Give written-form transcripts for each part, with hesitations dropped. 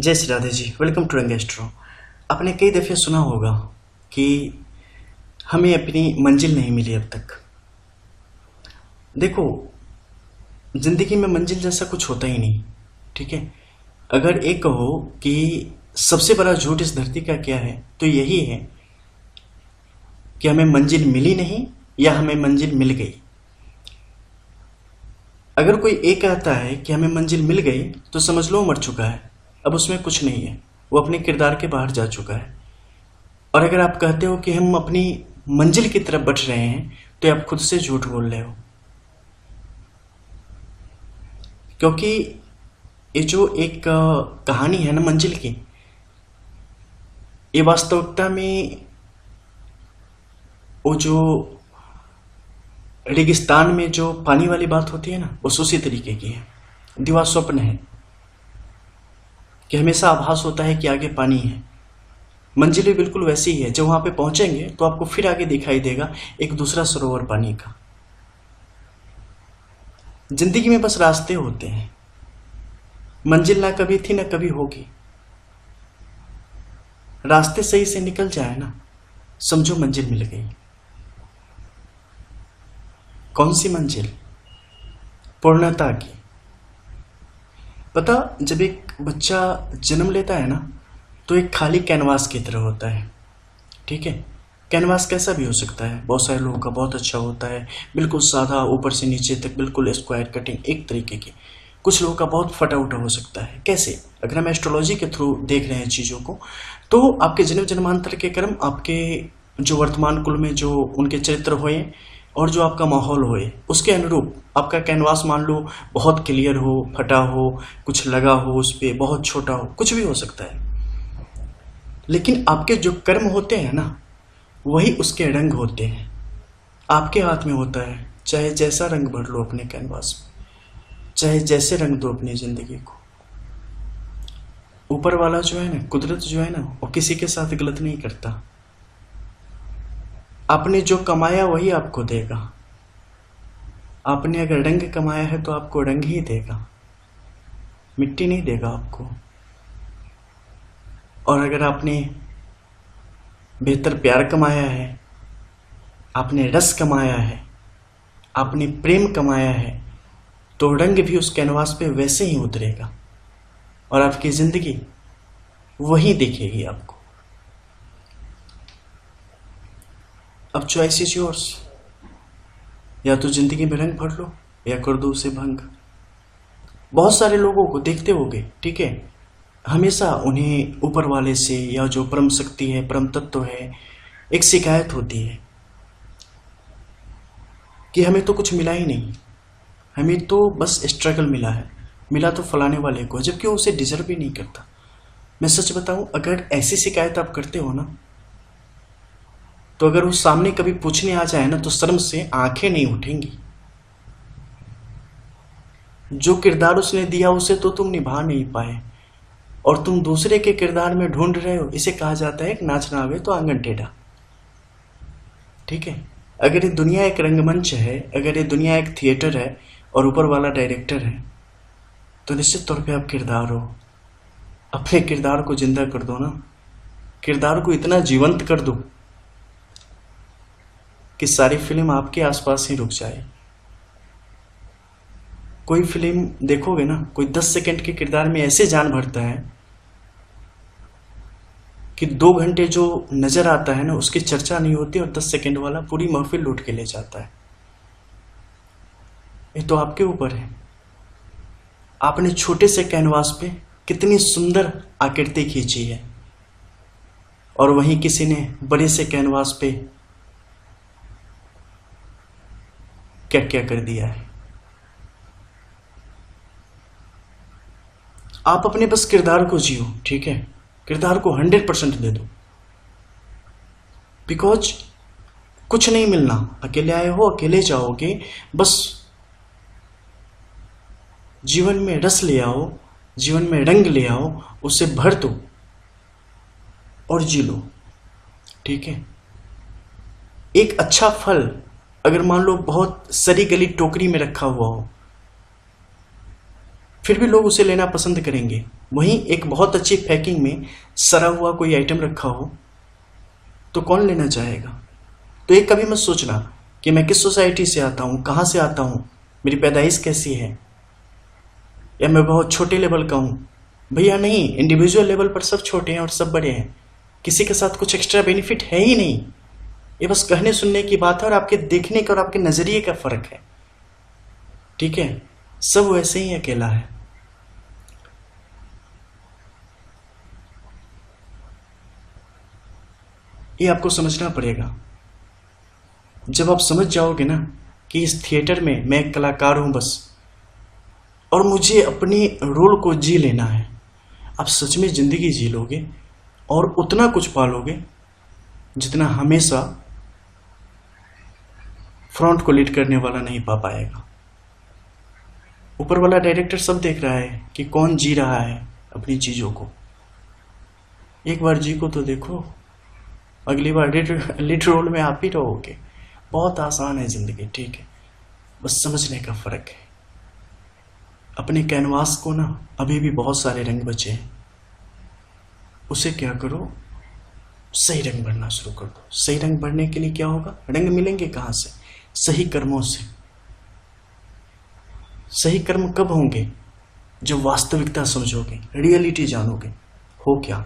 जय Shri Radhe ji. Welcome to Rang astro. आपने कई दफ़े सुना होगा कि हमें अपनी मंजिल नहीं मिली अब तक। देखो, ज़िंदगी में मंजिल जैसा कुछ होता ही नहीं, ठीक है। अगर एक कहो कि सबसे बड़ा झूठ इस धरती का क्या है तो यही है कि हमें मंजिल मिली नहीं या हमें मंजिल मिल गई। अगर कोई एक कहता है कि हमें मंजिल मिल गई तो समझ लो मर चुका है, अब उसमें कुछ नहीं है, वो अपने किरदार के बाहर जा चुका है। और अगर आप कहते हो कि हम अपनी मंजिल की तरफ बढ़ रहे हैं तो आप खुद से झूठ बोल रहे हो, क्योंकि ये जो एक कहानी है ना मंजिल की, ये वास्तविकता में वो जो रेगिस्तान में जो पानी वाली बात होती है ना, उस उसी तरीके की है। दीवार स्वप्न है कि हमेशा आभास होता है कि आगे पानी है। मंजिल भी बिल्कुल वैसी ही है, जब वहां पे पहुंचेंगे तो आपको फिर आगे दिखाई देगा एक दूसरा सरोवर पानी का। जिंदगी में बस रास्ते होते हैं, मंजिल ना कभी थी ना कभी होगी। रास्ते सही से निकल जाए ना, समझो मंजिल मिल गई। कौन सी मंजिल? पूर्णता की। पता, जब एक बच्चा जन्म लेता है ना तो एक खाली कैनवास की तरह होता है, ठीक है। कैनवास कैसा भी हो सकता है, बहुत सारे लोगों का बहुत अच्छा होता है, बिल्कुल सादा ऊपर से नीचे तक बिल्कुल स्क्वायर कटिंग एक तरीके की। कुछ लोगों का बहुत फटा उठा हो सकता है। कैसे? अगर हम एस्ट्रोलॉजी के थ्रू देख रहे हैं चीज़ों को, तो आपके जन्म जन्मांतर के कर्म, आपके जो वर्तमान कुल में जो उनके चरित्र हुए और जो आपका माहौल होए, उसके अनुरूप आपका कैनवास मान लो बहुत क्लियर हो, फटा हो, कुछ लगा हो उस पर, बहुत छोटा हो, कुछ भी हो सकता है। लेकिन आपके जो कर्म होते हैं ना, वही उसके रंग होते हैं। आपके हाथ में होता है, चाहे जैसा रंग भर लो अपने कैनवास में, चाहे जैसे रंग दो अपनी जिंदगी को। ऊपर वाला जो है ना, कुदरत जो है ना, वो किसी के साथ गलत नहीं करता। आपने जो कमाया वही आपको देगा। आपने अगर रंग कमाया है तो आपको रंग ही देगा, मिट्टी नहीं देगा आपको। और अगर आपने बेहतर प्यार कमाया है, आपने रस कमाया है, आपने प्रेम कमाया है, तो रंग भी उस कैनवास पे वैसे ही उतरेगा और आपकी जिंदगी वही दिखेगी आपको। अब चॉइस इज योर्स। या तो जिंदगी में रंग भर लो या कर दो उसे भंग। बहुत सारे लोगों को देखते होगे, ठीक है, हमेशा उन्हें ऊपर वाले से या जो परम शक्ति है, परम तत्व है, एक शिकायत होती है कि हमें तो कुछ मिला ही नहीं, हमें तो बस स्ट्रगल मिला है, मिला तो फलाने वाले को, जबकि वो उसे डिजर्व भी नहीं करता। मैं सच बताऊं, अगर ऐसी शिकायत आप करते हो ना, तो अगर वो सामने कभी पूछने आ जाए ना तो शर्म से आंखें नहीं उठेंगी। जो किरदार उसने दिया उसे तो तुम निभा नहीं पाए और तुम दूसरे के किरदार में ढूंढ रहे हो। इसे कहा जाता है नाच ना आवे तो आंगन टेढ़ा, ठीक है। अगर ये दुनिया एक रंगमंच है, अगर ये दुनिया एक थिएटर है और ऊपर वाला डायरेक्टर है, तो निश्चित तौर पे आप किरदार हो। अपने किरदार को जिंदा कर दो ना, किरदार को इतना जीवंत कर दो कि सारी फिल्म आपके आसपास ही रुक जाए। कोई फिल्म देखोगे ना, कोई 10 सेकंड के किरदार में ऐसे जान भरता है कि 2 घंटे जो नजर आता है ना उसकी चर्चा नहीं होती और 10 सेकंड वाला पूरी महफिल लूट के ले जाता है। ये तो आपके ऊपर है। आपने छोटे से कैनवास पे कितनी सुंदर आकृति खींची है और वहीं किसी ने बड़े से कैनवास पे क्या क्या कर दिया है। आप अपने बस किरदार को जियो, ठीक है, किरदार को 100% दे दो। बिकॉज कुछ नहीं मिलना, अकेले आए हो अकेले जाओगे। बस जीवन में रस ले आओ, जीवन में रंग ले आओ, उसे भर दो और जी लो, ठीक है। एक अच्छा फल अगर मान लो बहुत सड़ी गली टोकरी में रखा हुआ हो, फिर भी लोग उसे लेना पसंद करेंगे, वहीं एक बहुत अच्छी पैकिंग में सड़ा हुआ कोई आइटम रखा हो तो कौन लेना चाहेगा। तो ये कभी मत सोचना कि मैं किस सोसाइटी से आता हूँ, कहाँ से आता हूँ, मेरी पैदाइश कैसी है, या मैं बहुत छोटे लेवल का हूँ। भैया नहीं, इंडिविजुअल लेवल पर सब छोटे हैं और सब बड़े हैं, किसी के साथ कुछ एक्स्ट्रा बेनिफिट है ही नहीं। ये बस कहने सुनने की बात है और आपके देखने का और आपके नजरिए का फर्क है, ठीक है। सब वैसे ही अकेला है। ये आपको समझना पड़ेगा। जब आप समझ जाओगे ना कि इस थिएटर में मैं एक कलाकार हूं बस, और मुझे अपने रोल को जी लेना है, आप सच में जिंदगी जी लोगे और उतना कुछ पालोगे जितना हमेशा फ्रंट को लीड करने वाला नहीं पा पाएगा। ऊपर वाला डायरेक्टर सब देख रहा है कि कौन जी रहा है अपनी चीजों को। एक बार जी को तो देखो, अगली बार लीड रोल में आप ही रहोगे। बहुत आसान है जिंदगी, ठीक है, बस समझने का फर्क है। अपने कैनवास को ना अभी भी बहुत सारे रंग बचे हैं, उसे क्या करो, सही रंग भरना शुरू कर दो। सही रंग भरने के लिए क्या होगा, रंग मिलेंगे कहां से, सही कर्मों से। सही कर्म कब होंगे, जब वास्तविकता समझोगे, रियलिटी जानोगे, हो क्या,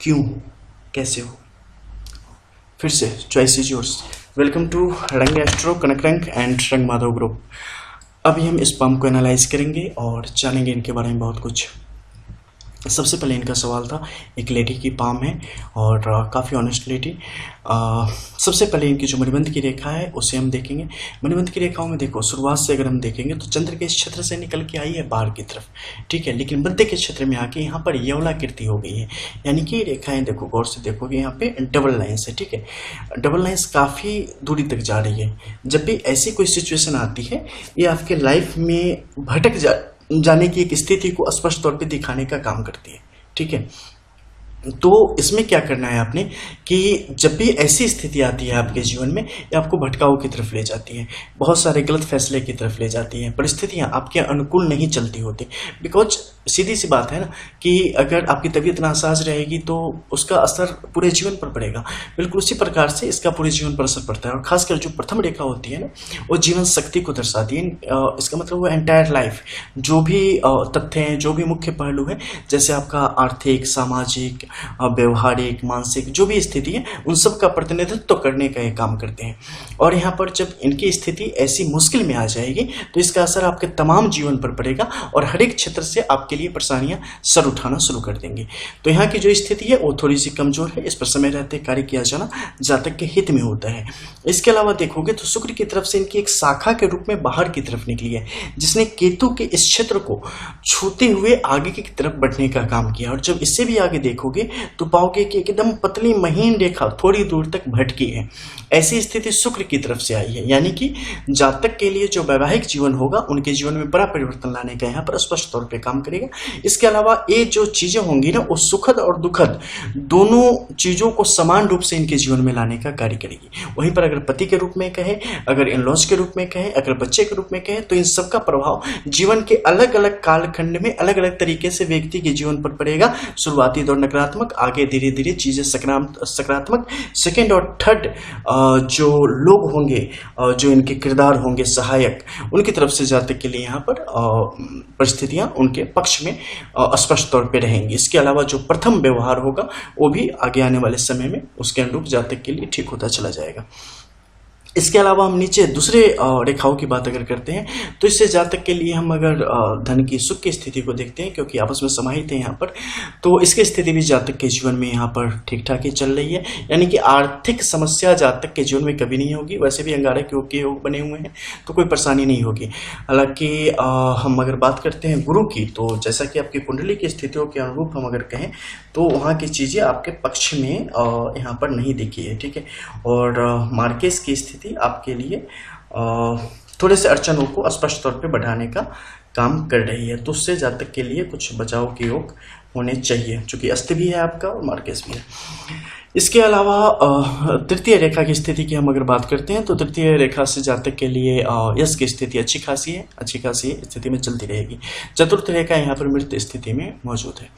क्यों हो, कैसे हो। फिर से choice is yours. Welcome to Rang Astro, Kanak Rang and रंग माधव ग्रुप। अभी हम इस पाम को एनालाइज करेंगे और जानेंगे इनके बारे में बहुत कुछ। सबसे पहले इनका सवाल था, एक लेडी की पाम है और काफ़ी ऑनेस्ट लेडी। सबसे पहले इनकी जो मणिबंध की रेखा है उसे हम देखेंगे। मणिबंध की रेखाओं में देखो, शुरुआत से अगर हम देखेंगे तो चंद्र के इस क्षेत्र से निकल के आई है बाहर की तरफ, ठीक है, लेकिन मध्य के क्षेत्र में आके यहाँ पर यवलाकृति हो गई है। यानी कि रेखाएं देखो, गौर से देखोगे यहाँ पे डबल लाइन्स है, ठीक है। डबल लाइन्स काफ़ी दूरी तक जा रही है। जब भी ऐसी कोई सिचुएशन आती है, ये आपके लाइफ में भटक जाने की एक स्थिति को स्पष्ट तौर पे दिखाने का काम करती है, ठीक है। तो इसमें क्या करना है आपने कि जब भी ऐसी स्थिति आती है आपके जीवन में, ये आपको भटकाव की तरफ ले जाती है, बहुत सारे गलत फैसले की तरफ ले जाती हैं, परिस्थितियां आपके अनुकूल नहीं चलती होती। बिकॉज सीधी सी बात है ना कि अगर आपकी तबीयत नासाज रहेगी तो उसका असर पूरे जीवन पर पड़ेगा। बिल्कुल उसी प्रकार से इसका पूरे जीवन पर असर पड़ता है। और खासकर जो प्रथम रेखा होती है ना, वो जीवन शक्ति को दर्शाती है। इसका मतलब वो एंटायर लाइफ, जो भी तथ्य हैं, जो भी मुख्य पहलू है, जैसे आपका आर्थिक, सामाजिक, व्यवहारिक, मानसिक जो भी स्थिति है, उन सब का प्रतिनिधित्व करने का ये काम करते हैं। और यहाँ पर जब इनकी स्थिति ऐसी मुश्किल में आ जाएगी तो इसका असर आपके तमाम जीवन पर पड़ेगा और हर एक क्षेत्र से आपके लिए परेशानियां सर उठाना शुरू कर देंगी। तो यहाँ की जो स्थिति है वो थोड़ी सी कमजोर है, इस पर समय रहते कार्य किया जाना जातक के हित में होता है। इसके अलावा देखोगे तो शुक्र की तरफ से इनकी एक शाखा के रूप में बाहर की तरफ निकली है, जिसने केतु के इस क्षेत्र को छूते हुए आगे की तरफ बढ़ने का काम किया। और जब इससे भी आगे देखोगे तो पाओगे कि एकदम पतली महीन रेखा थोड़ी दूर तक भटकी है। ऐसी स्थिति शुक्र की तरफ से आई है, यानी कि जातक के लिए जो वैवाहिक जीवन होगा, उनके जीवन में बड़ा परिवर्तन लाने का यहाँ पर स्पष्ट तौर पे काम करेगा। इसके अलावा ये जो चीजें होंगी ना, वो सुखद और दुखद दोनों चीजों को समान रूप से इनके जीवन में लाने का कार्य करेगी। वहीं पर अगर पति के रूप में कहे, अगर इन लॉज के रूप में कहे, अगर बच्चे के रूप में कहे, तो इन सबका प्रभाव जीवन के अलग अलग कालखंड में अलग अलग तरीके से व्यक्ति के जीवन पर पड़ेगा। शुरुआती दौर नकारात्मक, आगे धीरे धीरे चीजें सकारात्मक। सेकेंड और थर्ड जो लोग होंगे, जो इनके किरदार होंगे सहायक, उनकी तरफ से जातक के लिए यहाँ पर परिस्थितियां उनके पक्ष में स्पष्ट तौर पे रहेंगी। इसके अलावा जो प्रथम व्यवहार होगा वो भी आगे आने वाले समय में उसके अनुरूप जातक के लिए ठीक होता चला जाएगा। इसके अलावा हम नीचे दूसरे रेखाओं की बात अगर करते हैं तो इससे जातक के लिए हम अगर धन की सुख की स्थिति को देखते हैं, क्योंकि आपस में समाहित है यहाँ पर, तो इसकी स्थिति भी जातक के जीवन में यहाँ पर ठीक ठाक ही चल रही है। यानी कि आर्थिक समस्या जातक के जीवन में कभी नहीं होगी। वैसे भी अंगारक योग के योग बने हुए हैं तो कोई परेशानी नहीं होगी। हालांकि हम अगर बात करते हैं गुरु की, तो जैसा कि आपकी कुंडली की स्थितियों के अनुरूप हम अगर कहें तो वहाँ की चीज़ें आपके पक्ष में यहाँ पर नहीं दिखी है, ठीक है। और मार्केस की स्थिति आपके लिए थोड़े से अड़चनों को स्पष्ट तौर पे बढ़ाने का काम कर रही है। तो उससे जातक के लिए कुछ बचाव के योग होने चाहिए, क्योंकि अस्त भी है आपका और मार्केस भी है। इसके अलावा तृतीय रेखा की स्थिति की हम अगर बात करते हैं तो तृतीय रेखा से जातक के लिए यश की स्थिति अच्छी खासी स्थिति में चलती रहेगी। चतुर्थ रेखा यहाँ पर मृत स्थिति में मौजूद है।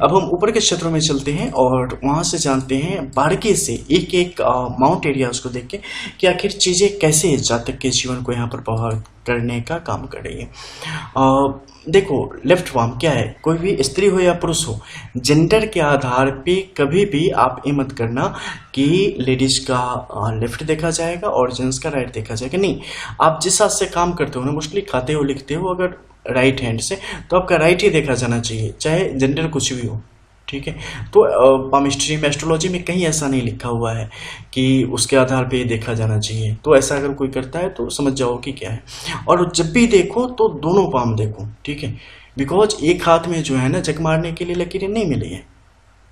अब हम ऊपर के क्षेत्रों में चलते हैं और वहाँ से जानते हैं बारीकी से एक एक माउंट एरिया उसको देख के कि आखिर चीज़ें कैसे जातक के जीवन को यहाँ पर प्रभावित करने का काम कर रही है। देखो, लेफ्ट वार्म क्या है, कोई भी स्त्री हो या पुरुष हो, जेंडर के आधार पे कभी भी आप ये मत करना कि लेडीज का लेफ्ट देखा जाएगा और जेंट्स का राइट देखा जाएगा। नहीं, आप जिस हाथ से काम करते हो ना, मोस्टली खाते हो लिखते हो अगर राइट हैंड से, तो आपका राइट ही देखा जाना चाहिए, चाहे जेंडर कुछ भी हो। ठीक है, तो पामिस्ट्री में, एस्ट्रोलॉजी में कहीं ऐसा नहीं लिखा हुआ है कि उसके आधार पे देखा जाना चाहिए। तो ऐसा अगर कोई करता है तो समझ जाओ कि क्या है। और जब भी देखो तो दोनों पाम देखो, ठीक है, बिकॉज एक हाथ में जो है ना जग मारने के लिए लकीरें नहीं मिली है।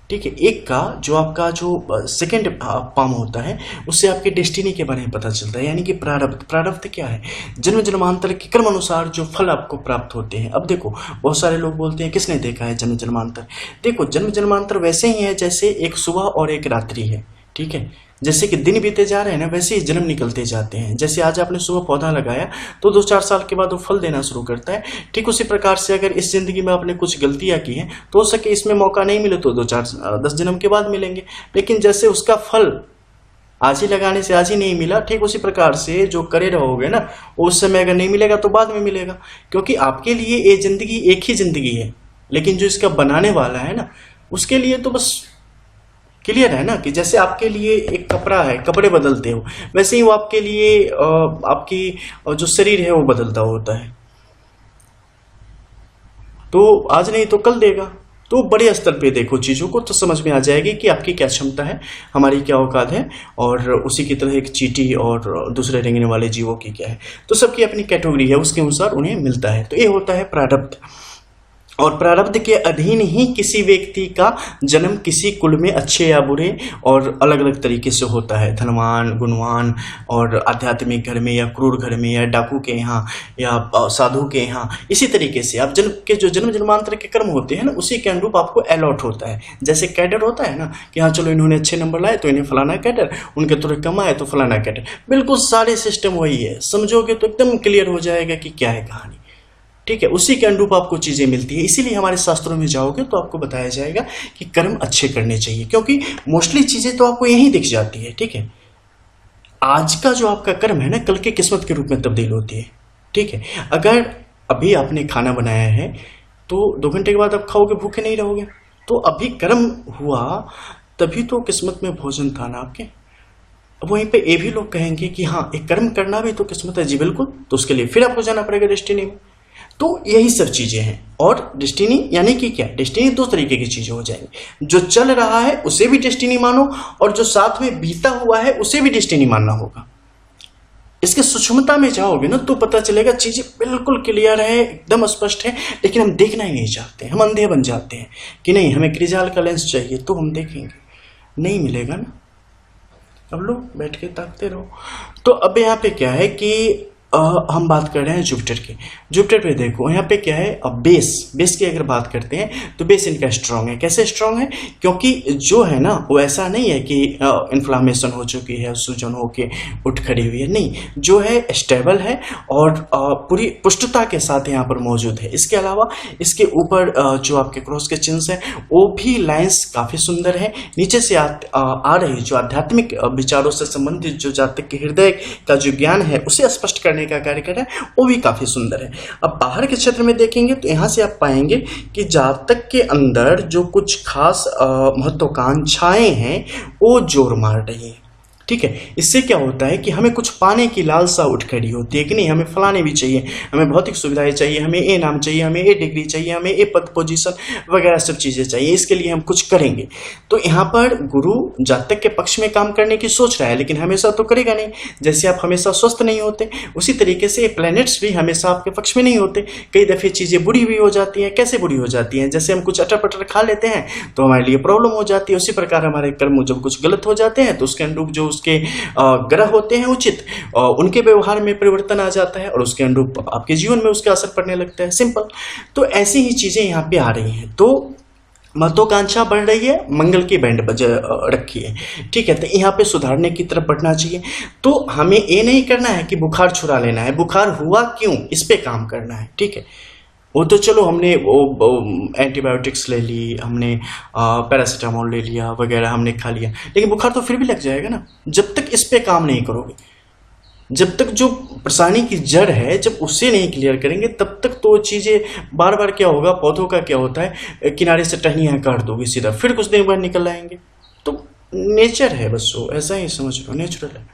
ठीक है, एक का जो आपका जो सेकंड पाम होता है उससे आपके डेस्टिनी के बारे में पता चलता है, यानी कि प्रारब्ध। प्रारब्ध क्या है? जन्म जन्मांतर के क्रम अनुसार जो फल आपको प्राप्त होते हैं। अब देखो, बहुत सारे लोग बोलते हैं किसने देखा है जन्म जन्मांतर। देखो, जन्म जन्मांतर वैसे ही है जैसे एक सुबह और एक रात्रि है। ठीक है, जैसे कि दिन बीते जा रहे हैं ना, वैसे ही जन्म निकलते जाते हैं। जैसे आज आपने सुबह पौधा लगाया तो 2-4 साल के बाद वो फल देना शुरू करता है। ठीक उसी प्रकार से अगर इस जिंदगी में आपने कुछ गलतियां की हैं तो हो सके इसमें मौका नहीं मिले तो 2-4-10 जन्म के बाद मिलेंगे। लेकिन जैसे उसका फल आज ही लगाने से आज ही नहीं मिला, ठीक उसी प्रकार से जो करे रहोगे ना, उस समय अगर नहीं मिलेगा तो बाद में मिलेगा। क्योंकि आपके लिए ये जिंदगी एक ही जिंदगी है, लेकिन जो इसका बनाने वाला है ना, उसके लिए तो बस क्लियर है ना कि जैसे आपके लिए एक कपड़ा है, कपड़े बदलते हो, वैसे ही वो आपके लिए आपकी जो शरीर है वो बदलता होता है। तो आज नहीं तो कल देगा। तो बड़े स्तर पे देखो चीज़ों को तो समझ में आ जाएगी कि आपकी क्या क्षमता है, हमारी क्या औकात है, और उसी की तरह एक चींटी और दूसरे रेंगने वाले जीवों की क्या है। तो सबकी अपनी कैटेगरी है, उसके अनुसार उन्हें मिलता है। तो ये होता है प्रारब्ध। और प्रारब्ध के अधीन ही किसी व्यक्ति का जन्म किसी कुल में अच्छे या बुरे और अलग अलग तरीके से होता है। धनवान, गुणवान और आध्यात्मिक घर में या क्रूर घर में या डाकू के यहाँ या साधु के यहाँ, इसी तरीके से आप जन्म के जो जन्म जन्मांतर के कर्म होते हैं ना, उसी के अनुरूप आपको अलॉट होता है। जैसे कैडर होता है ना कि हाँ चलो इन्होंने अच्छे नंबर लाए तो इन्हें फलाना कैडर, उनके थोड़े कम आए तो फलाना कैडर। बिल्कुल सारे सिस्टम वही है, समझोगे तो एकदम क्लियर हो जाएगा कि क्या है कहानी। ठीक है, उसी के अनुरूप आपको चीजें मिलती है। इसीलिए हमारे शास्त्रों में जाओगे तो आपको बताया जाएगा कि कर्म अच्छे करने चाहिए, क्योंकि मोस्टली चीजें तो आपको यही दिख जाती है। ठीक है, आज का जो आपका कर्म है ना, कल के किस्मत के रूप में तब्दील होती है। ठीक है, अगर अभी आपने खाना बनाया है तो 2 घंटे के बाद आप खाओगे, भूखे नहीं रहोगे। तो अभी कर्म हुआ तभी तो किस्मत में भोजन था ना आपके। अब वहीं पे ये भी लोग कहेंगे कि हाँ, एक कर्म करना भी तो किस्मत है। जी बिल्कुल, तो उसके लिए फिर आपको जाना पड़ेगा डेस्टिनी में। तो यही सब चीजें हैं। और डेस्टिनी यानी कि क्या? डेस्टिनी 2 तरीके की चीजें हो जाएंगी। जो चल रहा है उसे भी डेस्टिनी मानो, और जो साथ में बीता हुआ है उसे भी डेस्टिनी मानना होगा। इसके सूक्ष्मता में जाओगे ना तो पता चलेगा चीजें बिल्कुल क्लियर है, एकदम स्पष्ट है, लेकिन हम देखना ही नहीं चाहते। हम अंधे बन जाते हैं कि नहीं, हमें क्रिजाल का लेंस चाहिए तो हम देखेंगे, नहीं मिलेगा ना। अब लोग बैठ के ताकते रहो। तो अब यहाँ पे क्या है कि हम बात कर रहे हैं जुपिटर की। जुपिटर पे देखो यहाँ पे क्या है, अब बेस की अगर बात करते हैं तो बेस इनका स्ट्रांग है। कैसे स्ट्रांग है? क्योंकि जो है ना वो ऐसा नहीं है कि इन्फ्लामेशन हो चुकी है, सूजन होके उठ खड़ी हुई है, नहीं, जो है स्टेबल है और पूरी पुष्टता के साथ यहाँ पर मौजूद है। इसके अलावा इसके ऊपर जो आपके क्रॉस के चिन्ह है वो भी लाइन्स काफी सुंदर है। नीचे से आ रही जो आध्यात्मिक विचारों से संबंधित जो जातक के हृदय का जो ज्ञान है उसे स्पष्ट करने का कार्य कर रहा है, वो भी काफी सुंदर है। अब बाहर के क्षेत्र में देखेंगे तो यहां से आप पाएंगे कि जातक के अंदर जो कुछ खास महत्वाकांक्षाएं हैं वो जोर मार रही है। ठीक है, इससे क्या होता है कि हमें कुछ पाने की लालसा उठ खड़ी होती है कि नहीं, हमें फलाने भी चाहिए, हमें भौतिक सुविधाएं चाहिए, हमें ये नाम चाहिए, हमें ये डिग्री चाहिए, हमें ये पद पोजीशन वगैरह सब चीजें चाहिए, इसके लिए हम कुछ करेंगे। तो यहाँ पर गुरु जातक के पक्ष में काम करने की सोच रहा है, लेकिन हमेशा तो करेगा नहीं। जैसे आप हमेशा स्वस्थ नहीं होते, उसी तरीके से प्लैनेट्स भी हमेशा आपके पक्ष में नहीं होते। कई दफे चीजें बुरी भी हो जाती हैं। कैसे बुरी हो जाती हैं? जैसे हम कुछ अटर पटर खा लेते हैं तो हमारे लिए प्रॉब्लम हो जाती है। उसी प्रकार हमारे कर्म जब कुछ गलत हो जाते हैं तो उसके अनुरूप जो उसके ग्रह होते हैं उचित, उनके व्यवहार में परिवर्तन आ जाता है और उसके अनुरूप आपके जीवन में उसका असर पड़ने लगता है। सिंपल। तो ऐसी ही चीजें यहाँ पे आ रही हैं। तो महत्वाकांक्षा बढ़ रही है, मंगल की बैंड बज रखी है, ठीक है। तो यहाँ पे सुधारने की तरफ बढ़ना चाहिए। तो हमें ये नहीं करना है कि बुखार छुड़ा लेना है, बुखार हुआ क्यों इस पे काम करना है, ठीक है। वो तो चलो हमने वो एंटीबायोटिक्स ले ली, हमने पैरासीटामोल ले लिया वगैरह हमने खा लिया, लेकिन बुखार तो फिर भी लग जाएगा ना जब तक इस पे काम नहीं करोगे। जब तक जो परेशानी की जड़ है जब उसे नहीं क्लियर करेंगे तब तक तो चीजें बार बार क्या होगा, पौधों का क्या होता है, किनारे से टहनियां काट दोगे सीधा, फिर कुछ दिन बाद निकल आएंगे। तो नेचर है बस, वो ऐसा ही समझ लो, नेचुरल है।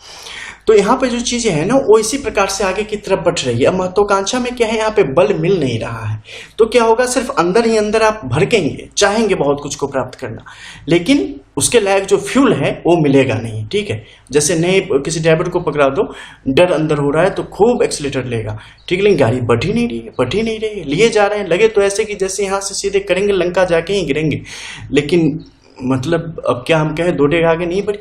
तो यहाँ पे जो चीजें हैं ना वो इसी प्रकार से आगे की तरफ बढ़ रही है। अब महत्वाकांक्षा में क्या है, यहाँ पे बल मिल नहीं रहा है, तो क्या होगा, सिर्फ अंदर ही अंदर आप भड़केंगे, चाहेंगे बहुत कुछ को प्राप्त करना, लेकिन उसके लायक जो फ्यूल है वो मिलेगा नहीं, ठीक है। जैसे नए किसी ड्राइवर को पकड़ा दो, डर अंदर हो रहा है तो खूब एक्सीलेटर लेगा, ठीक है, लेकिन गाड़ी बढ़ ही नहीं रही है, बढ़ ही नहीं रही है, लिए जा रहे हैं, लगे तो ऐसे कि जैसे यहाँ से सीधे करेंगे लंका जाके ही गिरेंगे, लेकिन मतलब अब क्या हम कहें, दो डेग आगे नहीं बढ़ी,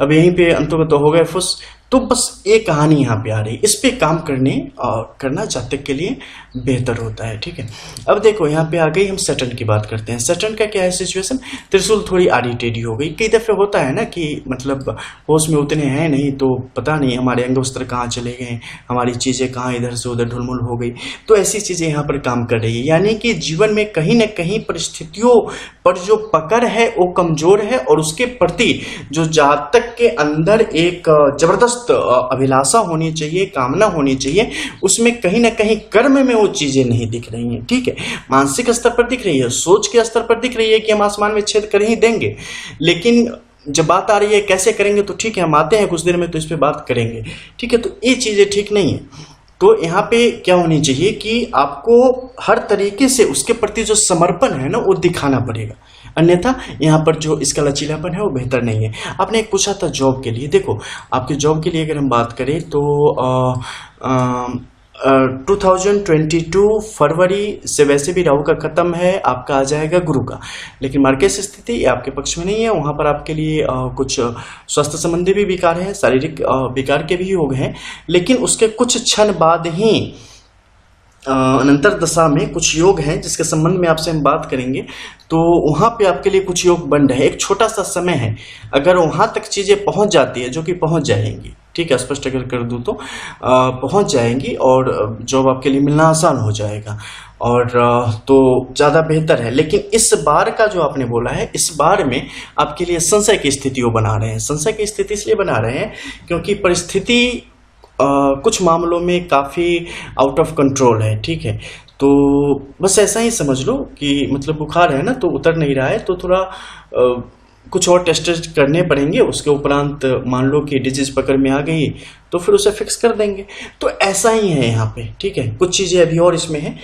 अब यहीं पे अंतोगत हो गए फुस। तो बस एक कहानी यहाँ पे आ रही, इस पे काम करना जातक के लिए बेहतर होता है, ठीक है। अब देखो यहाँ पे आ गई, हम सैटर्न की बात करते हैं। सैटर्न का क्या है सिचुएशन, त्रिशूल थोड़ी आड़ी टेढ़ी हो गई। कई दफे होता है ना कि मतलब होश में उतने हैं नहीं, तो पता नहीं हमारे अंग वस्त्र कहाँ चले गए, हमारी चीजें कहाँ इधर से उधर ढुलमुल हो गई, तो ऐसी चीजें यहाँ पर काम कर रही है। यानी कि जीवन में कहीं ना कहीं परिस्थितियों पर जो पकड़ है वो कमजोर है, और उसके प्रति जो जातक के अंदर एक जबरदस्त अभिलाषा होनी चाहिए, कामना होनी चाहिए, उसमें कहीं ना कहीं कर्म में वो चीजें नहीं दिख रही हैं, ठीक है। मानसिक स्तर पर दिख रही है, सोच के स्तर पर दिख रही है कि हम आसमान में छेद कर ही देंगे, लेकिन जब बात आ रही है कैसे करेंगे, तो ठीक है हम आते हैं कुछ देर में तो इस पे बात करेंगे, ठीक है। तो ये चीजें ठीक नहीं है। तो यहाँ पे क्या होनी चाहिए कि आपको हर तरीके से उसके प्रति जो समर्पण है ना वो दिखाना पड़ेगा, अन्यथा यहाँ पर जो इसका लचीलापन है वो बेहतर नहीं है। आपने एक पूछा था जॉब के लिए, देखो आपके जॉब के लिए अगर हम बात करें तो 2022 फरवरी से वैसे भी राहु का खत्म है, आपका आ जाएगा गुरु का, लेकिन मार्केट स्थिति ये आपके पक्ष में नहीं है। वहां पर आपके लिए कुछ स्वास्थ्य संबंधी भी विकार है, शारीरिक विकार के भी योग हैं, लेकिन उसके कुछ क्षण बाद ही अनंतर दशा में कुछ योग हैं जिसके संबंध में आपसे हम बात करेंगे। तो वहां पे आपके लिए कुछ योग बन रहे हैं, एक छोटा सा समय है, अगर वहां तक चीजें पहुंच जाती है, जो कि पहुंच जाएंगी, ठीक है, स्पष्ट अगर कर दूं तो पहुंच जाएंगी और जॉब आपके लिए मिलना आसान हो जाएगा, और तो ज़्यादा बेहतर है। लेकिन इस बार का जो आपने बोला है, इस बार में आपके लिए संशय की स्थिति वो बना रहे हैं। संशय की स्थिति इसलिए बना रहे हैं क्योंकि परिस्थिति कुछ मामलों में काफ़ी आउट ऑफ कंट्रोल है, ठीक है। तो बस ऐसा ही समझ लो कि मतलब बुखार है ना तो उतर नहीं रहा है, तो थोड़ा कुछ और टेस्ट करने पड़ेंगे, उसके उपरांत मान लो कि डिजीज पकड़ में आ गई तो फिर उसे फिक्स कर देंगे। तो ऐसा ही है यहाँ पे, ठीक है। कुछ चीज़ें अभी और इसमें है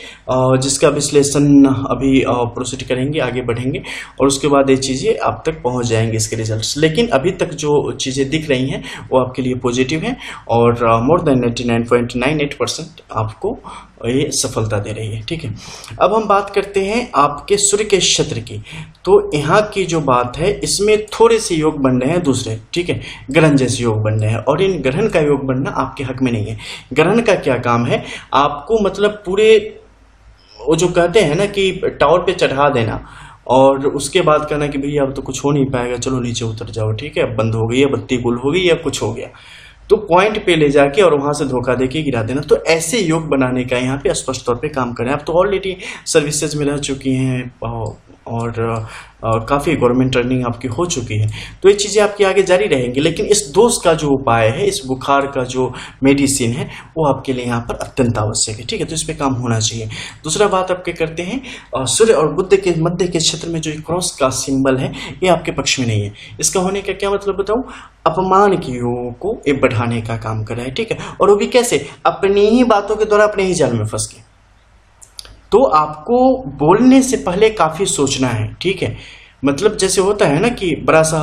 जिसका विश्लेषण अभी प्रोसीड करेंगे, आगे बढ़ेंगे, और उसके बाद ये चीज़ें आप तक पहुँच जाएंगे इसके रिजल्ट्स। लेकिन अभी तक जो चीज़ें दिख रही हैं वो आपके लिए पॉजिटिव हैं, और मोर देन 99.98% आपको ये सफलता दे रही है, ठीक है। अब हम बात करते हैं आपके सूर्य के क्षेत्र की। तो यहाँ की जो बात है इसमें थोड़े से योग बन रहे हैं दूसरे, ठीक है, ग्रहण जैसे योग बन रहे हैं, और इन ग्रहण का योग बनना आपके हक में नहीं है। ग्रहण का क्या काम है, आपको मतलब पूरे वो जो कहते हैं ना कि टावर पे चढ़ा देना और उसके बाद कहना कि भैया अब तो कुछ हो नहीं पाएगा, चलो नीचे उतर जाओ, ठीक है, अब बंद हो गई है, बत्ती गुल हो गई या कुछ हो गया, तो पॉइंट पे ले जाके और वहां से धोखा देके गिरा देना। तो ऐसे योग बनाने का यहाँ पे स्पष्ट तौर पे काम करें। आप तो ऑलरेडी सर्विसेज में रह चुकी हैं और काफ़ी गवर्नमेंट ट्रेनिंग आपकी हो चुकी है, तो ये चीज़ें आपकी आगे जारी रहेंगी। लेकिन इस दोष का जो उपाय है, इस बुखार का जो मेडिसिन है, वो आपके लिए यहाँ पर अत्यंत आवश्यक है, ठीक है। तो इस पर काम होना चाहिए। दूसरा बात आपके करते हैं सूर्य और बुध के मध्य के क्षेत्र में जो क्रॉस का सिंबल है ये आपके पक्ष में नहीं है। इसका होने का क्या मतलब बताऊँ, अपमान की योग को ये बढ़ाने का काम कर रहा है, ठीक है। और वो भी कैसे, अपनी ही बातों के द्वारा अपने ही जाल में फंस के। तो आपको बोलने से पहले काफी सोचना है, ठीक है। मतलब जैसे होता है ना कि बड़ा सा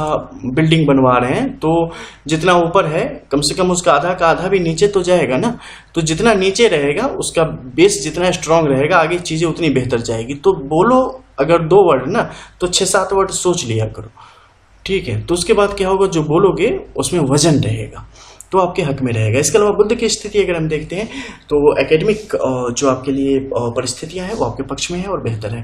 बिल्डिंग बनवा रहे हैं, तो जितना ऊपर है कम से कम उसका आधा का आधा भी नीचे तो जाएगा ना, तो जितना नीचे रहेगा उसका बेस जितना स्ट्रांग रहेगा, आगे चीजें उतनी बेहतर जाएगी। तो बोलो अगर 2 वर्ड ना तो 6-7 वर्ड सोच लिया करो, ठीक है। तो उसके बाद क्या होगा, जो बोलोगे उसमें वजन रहेगा, तो आपके हक में रहेगा। इसके अलावा बुध की स्थिति अगर हम देखते हैं तो एकेडमिक जो आपके लिए परिस्थितियां हैं वो आपके पक्ष में है और बेहतर है।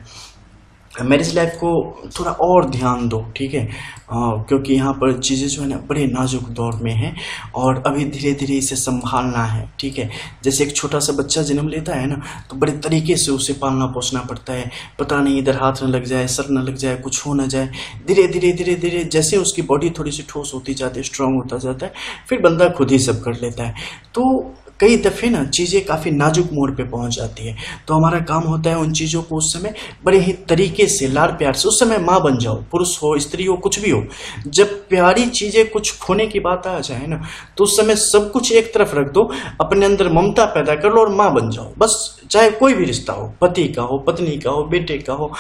मैरिज लाइफ को थोड़ा और ध्यान दो, ठीक है। क्योंकि यहाँ पर चीज़ें जो है ना बड़े नाजुक दौर में हैं और अभी धीरे धीरे इसे संभालना है, ठीक है। जैसे एक छोटा सा बच्चा जन्म लेता है ना, तो बड़े तरीके से उसे पालना पोसना पड़ता है। पता नहीं इधर हाथ न लग जाए, सर न लग जाए, कुछ हो न जाए। धीरे धीरे धीरे धीरे जैसे उसकी बॉडी थोड़ी सी ठोस होती जाती है, स्ट्रांग होता जाता है, फिर बंदा खुद ही सब कर लेता है। तो कई दफ़े ना चीज़ें काफ़ी नाजुक मोड़ पे पहुंच जाती है, तो हमारा काम होता है उन चीज़ों को उस समय बड़े ही तरीके से, लाड़ प्यार से, उस समय माँ बन जाओ, पुरुष हो स्त्री हो कुछ भी हो। जब प्यारी चीज़ें कुछ खोने की बात आ जाए ना, तो उस समय सब कुछ एक तरफ रख दो, अपने अंदर ममता पैदा कर लो और माँ बन जाओ। बस चाहे कोई भी रिश्ता हो, पति का हो, पत्नी का हो, बेटे का हो,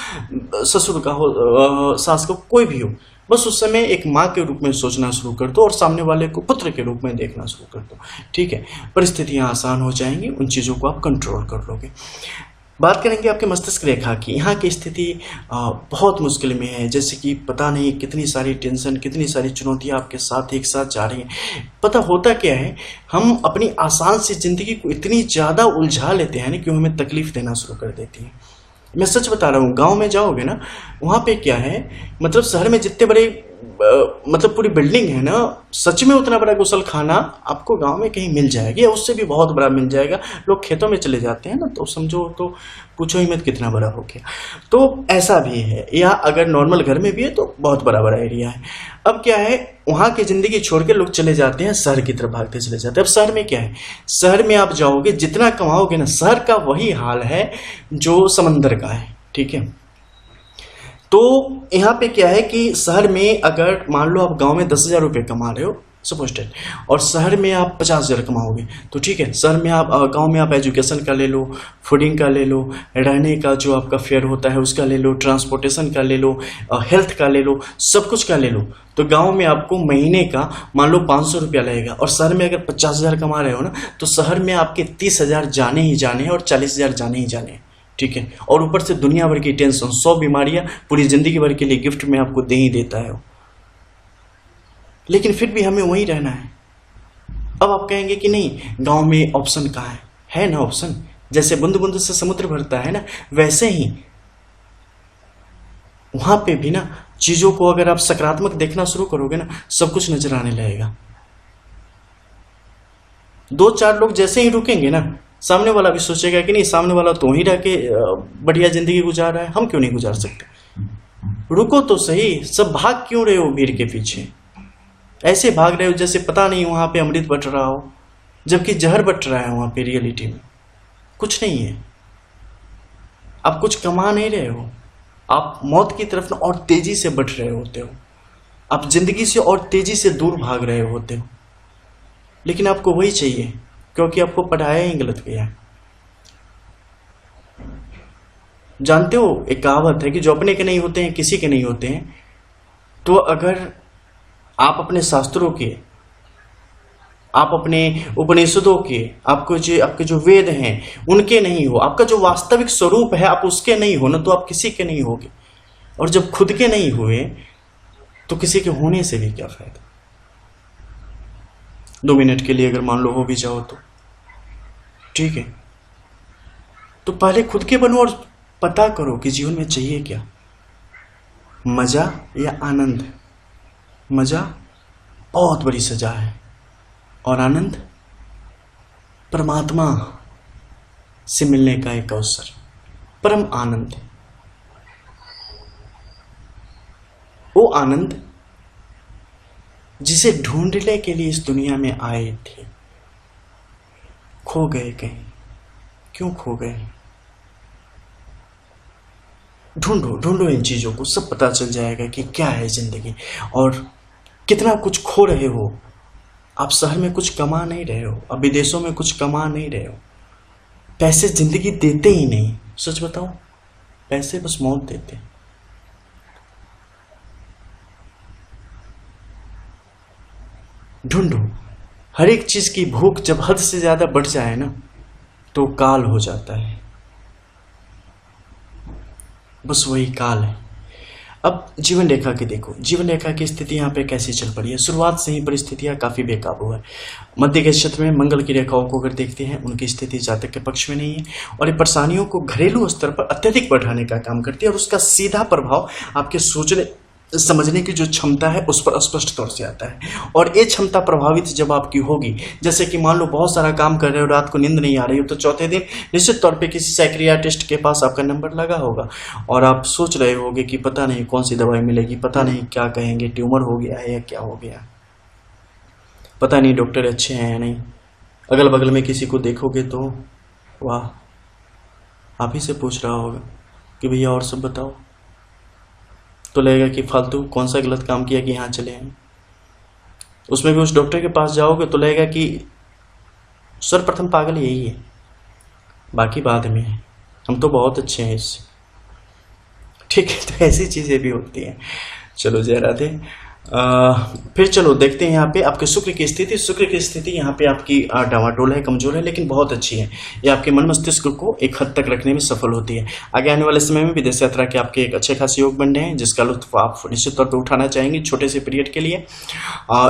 ससुर का हो, सास का, कोई भी हो, बस उस समय एक माँ के रूप में सोचना शुरू कर दो और सामने वाले को पुत्र के रूप में देखना शुरू कर दो, ठीक है। परिस्थितियाँ आसान हो जाएंगी, उन चीज़ों को आप कंट्रोल कर लोगे। बात करेंगे आपके मस्तिष्क रेखा की। यहाँ की स्थिति बहुत मुश्किल में है, जैसे कि पता नहीं कितनी सारी टेंशन, कितनी सारी चुनौतियाँ आपके साथ एक साथ जा रही हैं। पता होता क्या है, हम अपनी आसान सी ज़िंदगी को इतनी ज़्यादा उलझा लेते हैं ना कि हमें तकलीफ देना शुरू कर देती है। मैं सच बता रहा हूँ, गांव में जाओगे ना, वहाँ पे क्या है, मतलब शहर में जितने बड़े मतलब पूरी बिल्डिंग है ना, सच में उतना बड़ा गुसल खाना आपको गांव में कहीं मिल जाएगा, या उससे भी बहुत बड़ा मिल जाएगा। लोग खेतों में चले जाते हैं ना, तो समझो, तो पूछो ही मत कितना बड़ा हो गया। तो ऐसा भी है, या अगर नॉर्मल घर में भी है तो बहुत बड़ा बड़ा एरिया है। अब क्या है, वहाँ की ज़िंदगी छोड़ के लोग चले जाते हैं, शहर की तरफ भागते चले जाते हैं। अब शहर में क्या है, शहर में आप जाओगे, जितना कमाओगे ना, शहर का वही हाल है जो समंदर का है, ठीक है। तो यहाँ पे क्या है कि शहर में अगर मान लो आप गांव में 10,000 रुपये कमा रहे हो सपोज दैट, और शहर में आप 50,000 कमाओगे, तो ठीक है, शहर में आप, गांव में आप एजुकेशन का ले लो, फूडिंग का ले लो, रहने का जो आपका फेयर होता है उसका ले लो, ट्रांसपोर्टेशन का ले लो, हेल्थ का ले लो, सब कुछ का ले लो। तो गांव में आपको महीने का मान लो 500 रुपया लगेगा, और शहर में अगर 50,000 कमा रहे हो ना, तो शहर में आपके 30,000 जाने ही जाने हैं और 40,000 जाने ही जाने हैं, ठीक है। और ऊपर से दुनिया भर की टेंशन, 100 बीमारियां पूरी जिंदगी भर के लिए गिफ्ट में आपको दे ही देता है वो। लेकिन फिर भी हमें वहीं रहना है। अब आप कहेंगे कि नहीं, गांव में ऑप्शन कहाँ है ना ऑप्शन। जैसे बूंद बूंद से समुद्र भरता है ना, वैसे ही वहां पे भी ना चीजों को अगर आप सकारात्मक देखना शुरू करोगे ना, सब कुछ नजर आने लगेगा। 2-4 लोग जैसे ही रुकेंगे ना, सामने वाला भी सोचेगा कि नहीं, सामने वाला तो ही रह के बढ़िया जिंदगी गुजार रहा है, हम क्यों नहीं गुजार सकते। रुको तो सही, सब भाग क्यों रहे हो भीड़ के पीछे। ऐसे भाग रहे हो जैसे पता नहीं वहां पे अमृत बट रहा हो, जबकि जहर बट रहा है वहां पे। रियलिटी में कुछ नहीं है, आप कुछ कमा नहीं रहे हो, आप मौत की तरफ और तेजी से बढ़ रहे होते हो, आप जिंदगी से और तेजी से दूर भाग रहे होते हो। लेकिन आपको वही चाहिए, क्योंकि आपको पढ़ाया ही गलत गया है। जानते हो, एक कहावत है कि जो अपने के नहीं होते हैं किसी के नहीं होते हैं। तो अगर आप अपने शास्त्रों के, आप अपने उपनिषदों के, आपके जो वेद हैं उनके नहीं हो, आपका जो वास्तविक स्वरूप है आप उसके नहीं हो ना, तो आप किसी के नहीं होगे। और जब खुद के नहीं हुए तो किसी के होने से भी क्या फायदा। 2 मिनट के लिए अगर मान लो हो भी जाओ तो ठीक है। तो पहले खुद के बनो और पता करो कि जीवन में चाहिए क्या, मजा या आनंद। मजा बहुत बड़ी सजा है, और आनंद परमात्मा से मिलने का एक अवसर, परम आनंद। वो आनंद जिसे ढूंढने के लिए इस दुनिया में आए थे, खो गए कहीं। क्यों खो गए? ढूंढो ढूंढो इन चीजों को, सब पता चल जाएगा कि क्या है जिंदगी और कितना कुछ खो रहे हो। आप शहर में कुछ कमा नहीं रहे हो, अब विदेशों में कुछ कमा नहीं रहे हो। पैसे जिंदगी देते ही नहीं, सच बताओ, पैसे बस मौत देते। ढूंढो, हर एक चीज की भूख जब हद से ज्यादा बढ़ जाए ना, तो काल हो जाता है। बस वही काल है। अब जीवन रेखा की देखो, जीवन रेखा की स्थिति यहाँ पे कैसी चल पड़ी है। शुरुआत से ही परिस्थितियां काफी बेकाबू है। मध्य के क्षेत्र में मंगल की रेखाओं को अगर देखते हैं, उनकी स्थिति जातक के पक्ष में नहीं है और ये परेशानियों को घरेलू स्तर पर अत्यधिक बढ़ाने का काम करती है और उसका सीधा प्रभाव आपके सोचने समझने की जो क्षमता है उस पर स्पष्ट तौर से आता है। और ये क्षमता प्रभावित जब आपकी होगी, जैसे कि मान लो बहुत सारा काम कर रहे हो, रात को नींद नहीं आ रही हो, तो चौथे दिन निश्चित तौर पे किसी साइकियाट्रिस्ट के पास आपका नंबर लगा होगा और आप सोच रहे होगे कि पता नहीं कौन सी दवाई मिलेगी, पता नहीं क्या कहेंगे, ट्यूमर हो गया है या क्या हो गया, पता नहीं डॉक्टर अच्छे हैं या नहीं। अगल बगल में किसी को देखोगे तो वाह, आप ही से पूछ रहा होगा कि भैया और सब बताओ, तो लगेगा कि फालतू कौन सा गलत काम किया कि यहाँ चले हैं। उसमें भी उस डॉक्टर के पास जाओगे तो लगेगा कि सर्वप्रथम पागल यही है, बाकी बाद में है, हम तो बहुत अच्छे हैं इससे। ठीक है, तो ऐसी चीजें भी होती हैं। चलो जय राधे। फिर चलो देखते हैं यहाँ पे आपके शुक्र की स्थिति। शुक्र की स्थिति यहाँ पे आपकी डावाडोल है, कमजोर है, लेकिन बहुत अच्छी है। ये आपके मन मस्तिष्क को एक हद तक रखने में सफल होती है। आगे आने वाले समय में विदेश यात्रा के आपके एक अच्छे खासे योग बन रहे हैं, जिसका लुत्फ आप निश्चित तौर पर उठाना चाहेंगे छोटे से पीरियड के लिए।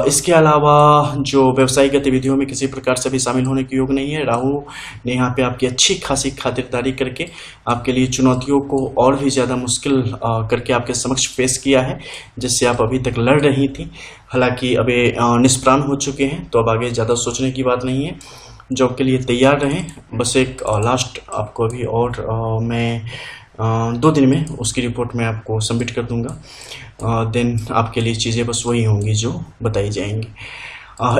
इसके अलावा जो व्यवसायिक गतिविधियों में किसी प्रकार से भी शामिल होने की योग नहीं है। राहु ने यहाँ पे आपकी अच्छी खासी खातिरदारी करके आपके लिए चुनौतियों को और भी ज्यादा मुश्किल करके आपके समक्ष पेश किया है, जिससे आप अभी तक लड़ रही थी। हालांकि अभी निष्प्राण हो चुके हैं, तो अब आगे ज़्यादा सोचने की बात नहीं है। जॉब के लिए तैयार रहें। बस एक लास्ट आपको अभी और मैं 2 दिन में उसकी रिपोर्ट मैं आपको सबमिट कर दूंगा। देन आपके लिए चीज़ें बस वही होंगी जो बताई जाएंगी।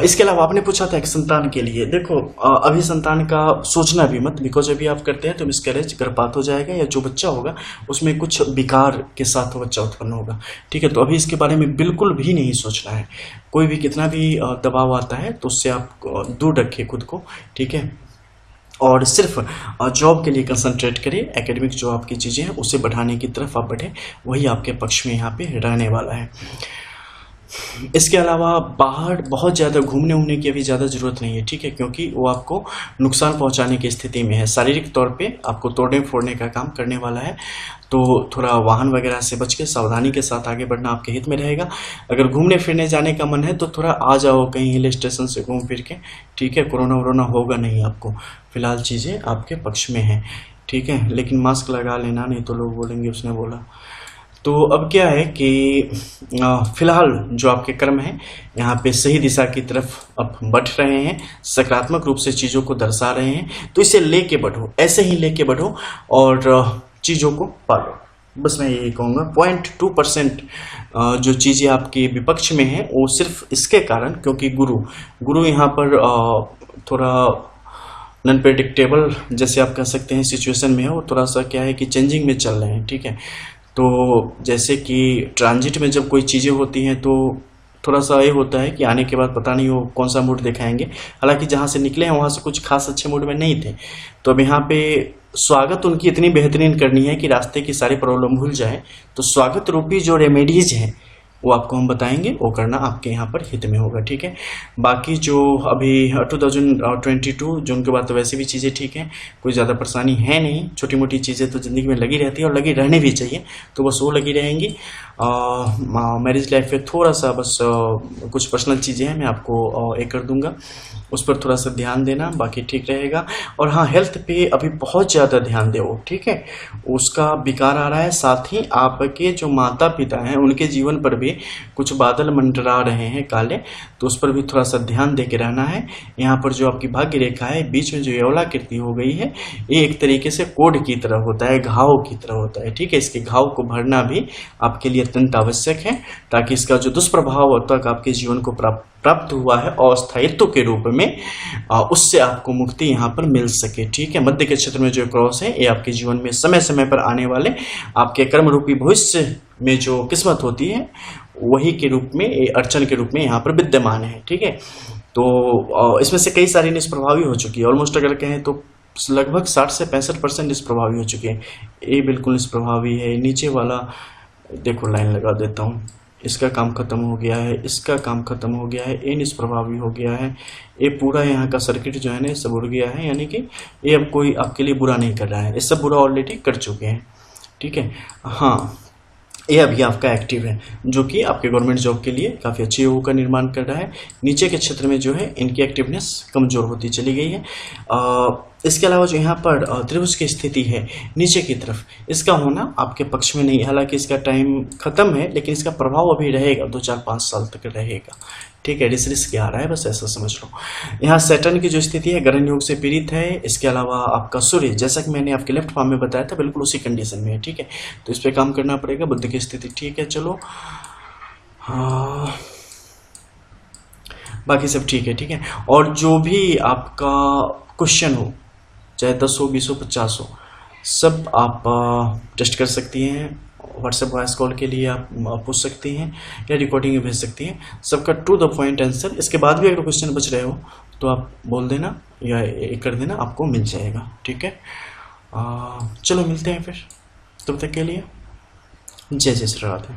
इसके अलावा आपने पूछा था एक संतान के लिए। देखो अभी संतान का सोचना भी मत, बिकॉज अभी आप करते हैं तो मिसकैरेज गर्भपात हो जाएगा, या जो बच्चा होगा उसमें कुछ विकार के साथ बच्चा उत्पन्न होगा। ठीक है, तो अभी इसके बारे में बिल्कुल भी नहीं सोचना है। कोई भी कितना भी दबाव आता है तो उससे आप दूर रखिए खुद को। ठीक है, और सिर्फ जॉब के लिए कंसंट्रेट करिए। एकेडमिक जो आपकी चीज़ें हैं उसे बढ़ाने की तरफ आप बढ़े, वही आपके पक्ष में यहाँ पे रहने वाला है। इसके अलावा बाहर बहुत ज़्यादा घूमने उमने की अभी ज़्यादा ज़रूरत नहीं है। ठीक है, क्योंकि वो आपको नुकसान पहुंचाने की स्थिति में है। शारीरिक तौर पे आपको तोड़ने फोड़ने का काम करने वाला है, तो थोड़ा वाहन वगैरह से बच के सावधानी के साथ आगे बढ़ना आपके हित में रहेगा। अगर घूमने फिरने जाने का मन है तो थोड़ा आ जाओ कहीं हिल स्टेशन से घूम फिर के। ठीक है, कोरोना वोरोना होगा नहीं आपको, फिलहाल चीज़ें आपके पक्ष में हैं। ठीक है, लेकिन मास्क लगा लेना, नहीं तो लोग बोलेंगे उसने बोला। तो अब क्या है कि फिलहाल जो आपके कर्म हैं यहाँ पे सही दिशा की तरफ अब बढ़ रहे हैं, सकारात्मक रूप से चीज़ों को दर्शा रहे हैं, तो इसे लेके बढ़ो, ऐसे ही लेके बढ़ो और चीज़ों को पालो। बस मैं यही कहूँगा। 0.2% जो चीज़ें आपके विपक्ष में हैं वो सिर्फ इसके कारण, क्योंकि गुरु यहाँ पर थोड़ा नॉन प्रेडिक्टेबल जैसे आप कह सकते हैं सिचुएशन में है। वो थोड़ा सा क्या है कि चेंजिंग में चल रहे हैं। ठीक है, तो जैसे कि ट्रांजिट में जब कोई चीज़ें होती हैं तो थोड़ा सा ये होता है कि आने के बाद पता नहीं वो कौन सा मूड दिखाएंगे। हालांकि जहाँ से निकले हैं वहाँ से कुछ खास अच्छे मूड में नहीं थे, तो अब यहाँ पे स्वागत उनकी इतनी बेहतरीन करनी है कि रास्ते की सारी प्रॉब्लम भूल जाए। तो स्वागत रूपी जो रेमेडीज हैं वो आपको हम बताएंगे, वो करना आपके यहाँ पर हित में होगा। ठीक है, बाकी जो अभी 2022 जून के बाद तो वैसे भी चीज़ें ठीक हैं, कोई ज़्यादा परेशानी है नहीं। छोटी मोटी चीज़ें तो ज़िंदगी में लगी रहती है और लगी रहने भी चाहिए, तो बस वो लगी रहेंगी। मैरिज लाइफ में थोड़ा सा बस कुछ पर्सनल चीज़ें हैं, मैं आपको एक कर दूंगा, उस पर थोड़ा सा ध्यान देना, बाकी ठीक रहेगा। और हाँ, हेल्थ पे अभी बहुत ज़्यादा ध्यान दो। ठीक है, उसका विकार आ रहा है, साथ ही आपके जो माता पिता हैं उनके जीवन पर भी कुछ बादल मंडरा रहे हैं काले, तो उस पर भी थोड़ा सा ध्यान दे के रहना है। यहाँ पर जो आपकी भाग्य रेखा है बीच में जो यौलाकृति हो गई है, ये एक तरीके से कोड की तरह होता है, घाव की तरह होता है। ठीक है, इसके घाव को भरना भी आपके लिए अत्यंत आवश्यक है, ताकि इसका जो दुष्प्रभाव अब तक आपके जीवन को प्राप्त हुआ है अस्थायित्व के रूप में, उससे आपको मुक्ति यहाँ पर मिल सके। ठीक है, मध्य के क्षेत्र में जो क्रॉस है ये आपके जीवन में समय समय पर आने वाले आपके कर्म रूपी भविष्य में जो किस्मत होती है वही के रूप में, अड़चन के रूप में यहाँ पर विद्यमान है। ठीक है, तो इसमें से कई सारी निष्प्रभावी हो चुकी है। ऑलमोस्ट अगर कहें तो लगभग 60 से 65% निष्प्रभावी हो चुके हैं। ये बिल्कुल निष्प्रभावी है। नीचे वाला देखो, लाइन लगा देता हूँ, इसका काम खत्म हो गया है, इसका काम खत्म हो गया है, ये निष्प्रभावी हो गया है, ये पूरा यहाँ का सर्किट जो है ना सब उड़ गया है, यानी कि ये अब कोई आपके लिए बुरा नहीं कर रहा है, ये सब बुरा ऑलरेडी कर चुके हैं। ठीक है, हाँ, ये अभी आपका एक्टिव है, जो कि आपके गवर्नमेंट जॉब के लिए काफ़ी अच्छे योगों का निर्माण कर रहा है। नीचे के क्षेत्र में जो है इनकी एक्टिवनेस कमज़ोर होती चली गई है। इसके अलावा जो यहाँ पर त्रिभुज की स्थिति है नीचे की तरफ, इसका होना आपके पक्ष में नहीं है। हालांकि इसका टाइम खत्म है, लेकिन इसका प्रभाव अभी रहेगा, 2 4 5 साल तक रहेगा। ठीक है, रिस क्या आ रहा है, बस ऐसा समझ लो। यहाँ सैटर्न की जो स्थिति है ग्रहण योग से पीड़ित है। इसके अलावा आपका सूर्य, जैसा कि मैंने आपके लेफ्ट फॉर्म में बताया था, बिल्कुल उसी कंडीशन में है। ठीक है, तो इस पर काम करना पड़ेगा। बुध की स्थिति ठीक है, चलो बाकी सब ठीक है। ठीक है, और जो भी आपका क्वेश्चन हो, चाहे 10 हो, 20 हो, 50 हो, सब आप टेस्ट कर सकती हैं। व्हाट्सएप वॉइस कॉल के लिए आप पूछ सकती हैं या रिकॉर्डिंग में भेज सकती हैं। सबका टू द पॉइंट आंसर। इसके बाद भी अगर क्वेश्चन बच रहे हो तो आप बोल देना या एक कर देना, आपको मिल जाएगा। ठीक है, चलो मिलते हैं फिर, तब तक के लिए जय जय श्री राधे।